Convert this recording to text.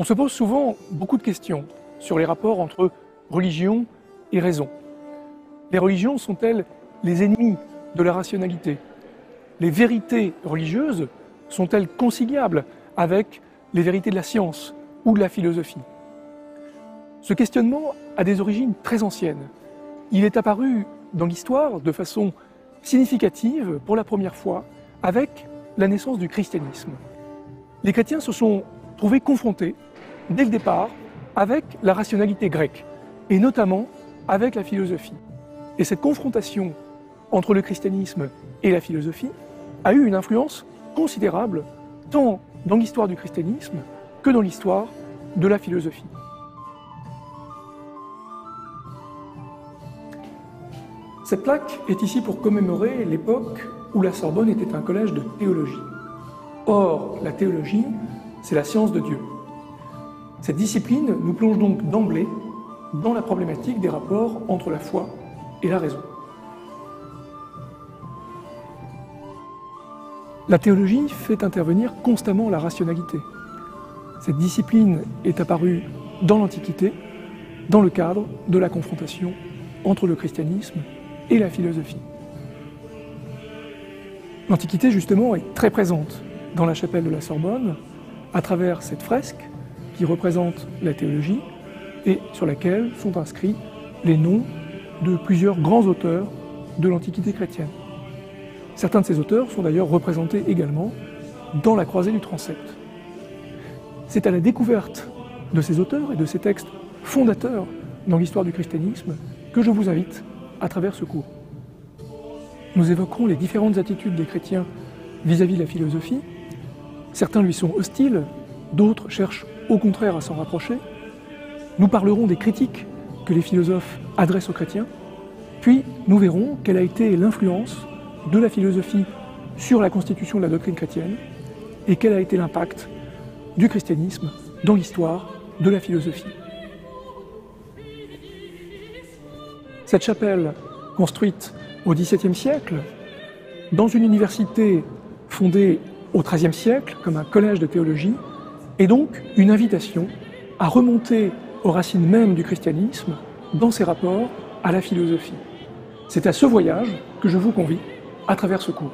On se pose souvent beaucoup de questions sur les rapports entre religion et raison. Les religions sont-elles les ennemis de la rationalité? Les vérités religieuses sont-elles conciliables avec les vérités de la science ou de la philosophie? Ce questionnement a des origines très anciennes. Il est apparu dans l'histoire de façon significative pour la première fois avec la naissance du christianisme. Les chrétiens se sont trouvés confrontés dès le départ avec la rationalité grecque et notamment avec la philosophie. Et cette confrontation entre le christianisme et la philosophie a eu une influence considérable tant dans l'histoire du christianisme que dans l'histoire de la philosophie. Cette plaque est ici pour commémorer l'époque où la Sorbonne était un collège de théologie. Or, la théologie, c'est la science de Dieu. Cette discipline nous plonge donc d'emblée dans la problématique des rapports entre la foi et la raison. La théologie fait intervenir constamment la rationalité. Cette discipline est apparue dans l'Antiquité, dans le cadre de la confrontation entre le christianisme et la philosophie. L'Antiquité, justement, est très présente dans la chapelle de la Sorbonne, à travers cette fresque qui représente la théologie et sur laquelle sont inscrits les noms de plusieurs grands auteurs de l'Antiquité chrétienne. Certains de ces auteurs sont d'ailleurs représentés également dans la croisée du transept. C'est à la découverte de ces auteurs et de ces textes fondateurs dans l'histoire du christianisme que je vous invite à travers ce cours. Nous évoquerons les différentes attitudes des chrétiens vis-à-vis de la philosophie. Certains lui sont hostiles, d'autres cherchent au contraire à s'en rapprocher. Nous parlerons des critiques que les philosophes adressent aux chrétiens, puis nous verrons quelle a été l'influence de la philosophie sur la constitution de la doctrine chrétienne et quel a été l'impact du christianisme dans l'histoire de la philosophie. Cette chapelle, construite au XVIIe siècle, dans une université fondée au XIIIe siècle comme un collège de théologie, est donc une invitation à remonter aux racines mêmes du christianisme dans ses rapports à la philosophie. C'est à ce voyage que je vous convie à travers ce cours.